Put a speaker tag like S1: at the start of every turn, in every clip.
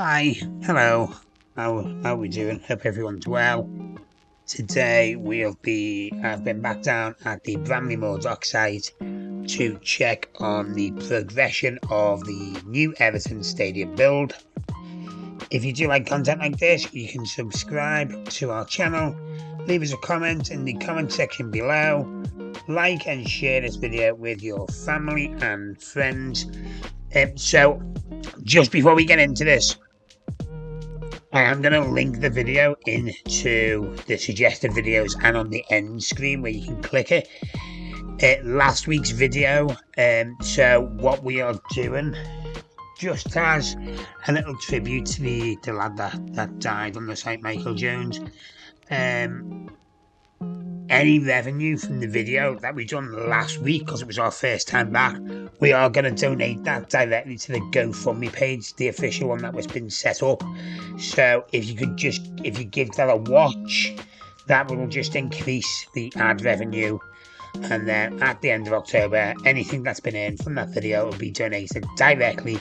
S1: Hi, hello. How are we doing? Hope everyone's well. Today I've been back down at the Bramley-moore dock site to check on the progression of the new Everton stadium build. If you do like content like this, you can subscribe to our channel, leave us a comment in the comment section below, like and share this video with your family and friends. So just before we get into this, I am going to link the video into the suggested videos and on the end screen where you can click it. Last week's video, so what we are doing, just as a little tribute to the lad that died on the site, Michael Jones, any revenue from the video that we done last week, because it was our first time back, we are going to donate that directly to the GoFundMe page, the official one that was been set up. So if you give that a watch, that will just increase the ad revenue. And then at the end of October, anything that's been earned from that video will be donated directly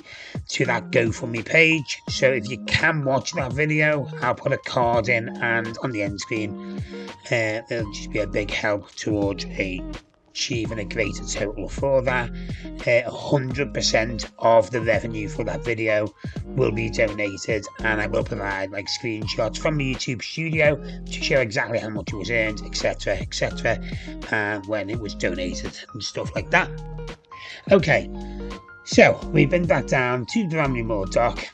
S1: to that GoFundMe page. So if you can watch that video, I'll put a card in and on the end screen. It'll just be a big help towards achieving a greater total for that. 100% of the revenue for that video will be donated, and I will provide like screenshots from the YouTube studio to show exactly how much it was earned, etc, and when it was donated and stuff like that. Okay, so we've been back down to the Bramley-moore dock.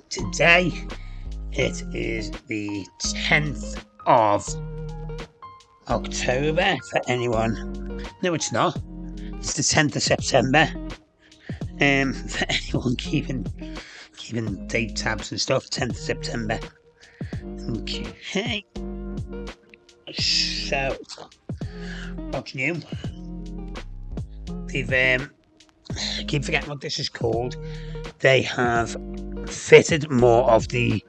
S1: Today it is the 10th of October for anyone. No, it's not. It's the 10th of September. For anyone keeping date tabs and stuff, 10th of September. Okay. So, what's new? They've I keep forgetting what this is called. They have fitted more of the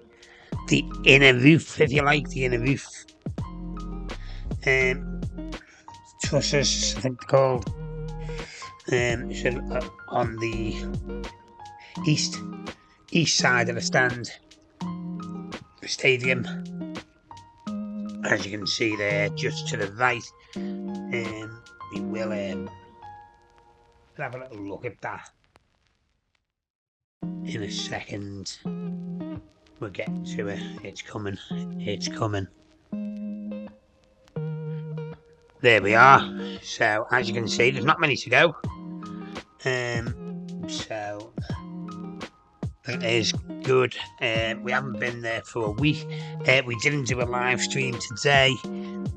S1: inner roof, if you like, the inner roof. Trusses, I think they're called. So on the east side of the stadium, as you can see there, just to the right. We will have a little look at that in a second. We'll get to it. It's coming. It's coming. There we are. So as you can see, there's not many to go. So it is good. We haven't been there for a week. We didn't do a live stream today,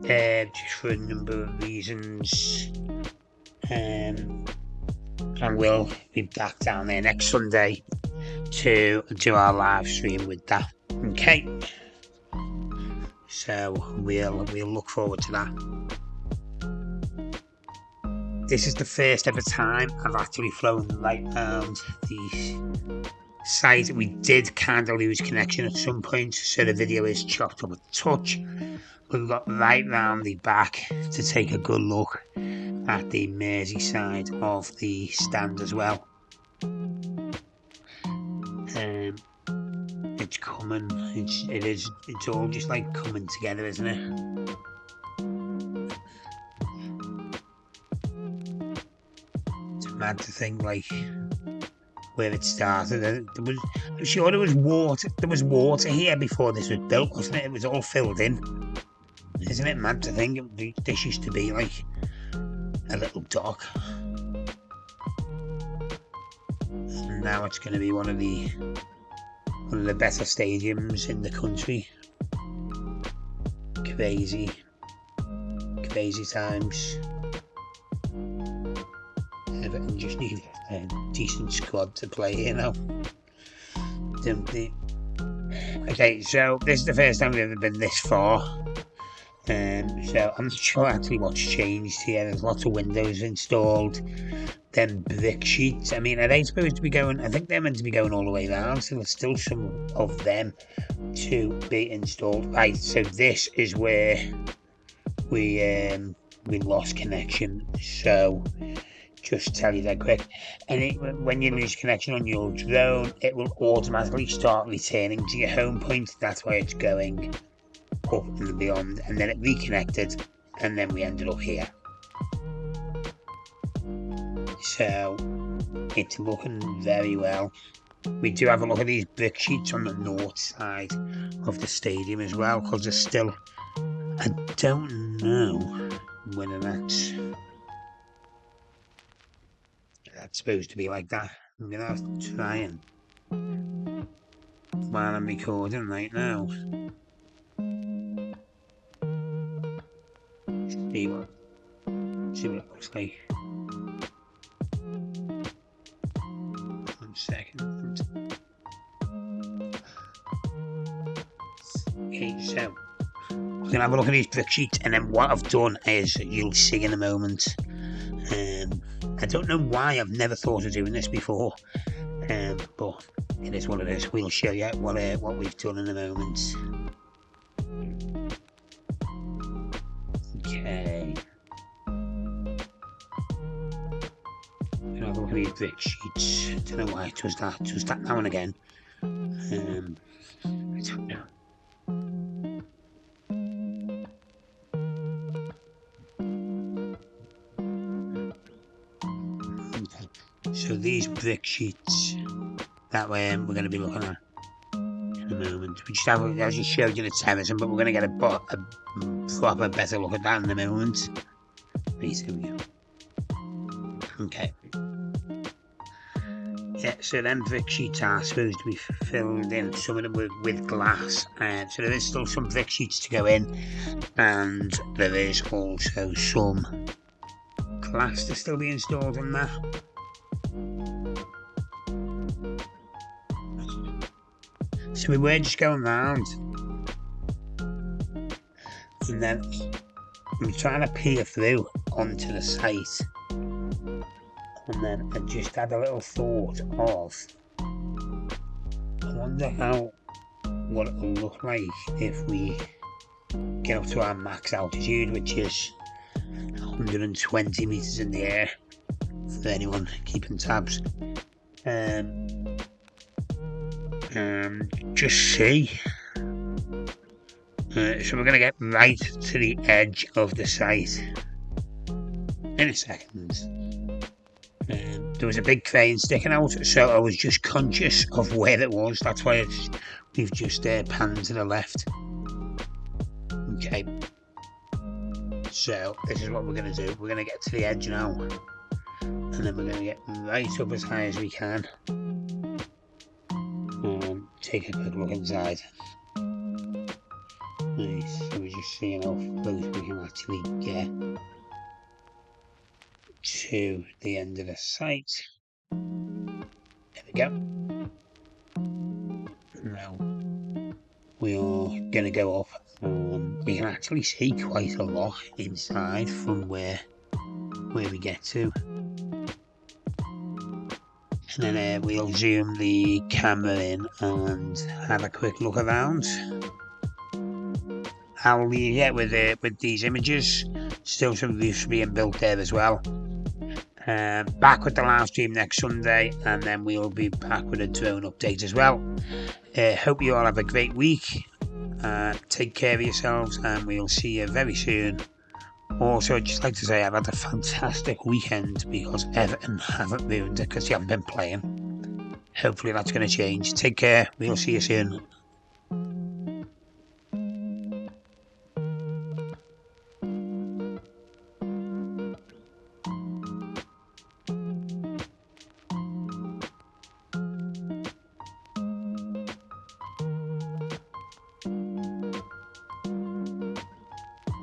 S1: just for a number of reasons. And we'll be back down there next Sunday to do our live stream with that. Okay. So we'll look forward to that. This is the first ever time I've actually flown right around the site. We did kind of lose connection at some point, so the video is chopped up a touch. We've got right round the back to take a good look at the Mersey side of the stand as well. It's coming. It's all just like coming together, isn't it? Mad to think like where it started. I'm sure there was water. There was water here before this was built, wasn't it? It was all filled in. Isn't it mad to think this used to be like a little dock, and now it's going to be one of the better stadiums in the country. Crazy times. Everton just need a decent squad to play here now, don't they? Okay, so this is the first time we've ever been this far. So I'm not sure actually what's changed here. There's lots of windows installed. Then brick sheets. I mean, are they supposed to be going? I think they're meant to be going all the way around. So there's still some of them to be installed. Right. So this is where we lost connection. So just tell you that quick. And when you lose connection on your drone, it will automatically start returning to your home point. That's why it's going up and beyond, and then it reconnected, and then we ended up here. So it's looking very well. We do have a look at these brick sheets on the north side of the stadium as well, because there's still, I don't know whether that's supposed to be like that. I'm gonna have to try and, while I'm recording right now, see what it looks like. 1 second. Okay, so we're gonna have a look at these brick sheets, and then what I've done is, you'll see in a moment. I don't know why I've never thought of doing this before, but it is what it is. We'll show you what we've done in a moment. Okay. We'll have a look at these brick sheets. I don't know why it does that. It does that now and again. I don't know. So these brick sheets that we're going to be looking at in a moment. We just have, I just showed you the terracing, but we're going to get a proper better look at that in a moment. Right, here we go. Okay. Yeah, so then brick sheets are supposed to be filled in, some of them with glass. So there is still some brick sheets to go in, and there is also some glass to still be installed in there. So we were just going round, and then I'm trying to peer through onto the site, and then I just had a little thought of, I wonder what it will look like if we get up to our max altitude, which is 120 meters in the air, for anyone keeping tabs. Just see. So we're going to get right to the edge of the site in a second. There was a big crane sticking out, so I was just conscious of where it was. That's why we've just panned to the left. Okay. So this is what we're going to do. We're going to get to the edge now, and then we're going to get right up as high as we can. Take a quick look inside. Right, so we're just seeing how close we can actually get to the end of the site. There we go. Now we are going to go up, and we can actually see quite a lot inside from where we get to. And then we'll zoom the camera in and have a quick look around. I'll leave you with these images. Still some roofs being built there as well. Back with the live stream next Sunday, and then we'll be back with a drone update as well. Hope you all have a great week. Take care of yourselves, and we'll see you very soon. Also, I'd just like to say I've had a fantastic weekend because Everton haven't ruined it because they haven't been playing. Hopefully that's going to change. Take care. We'll see you soon.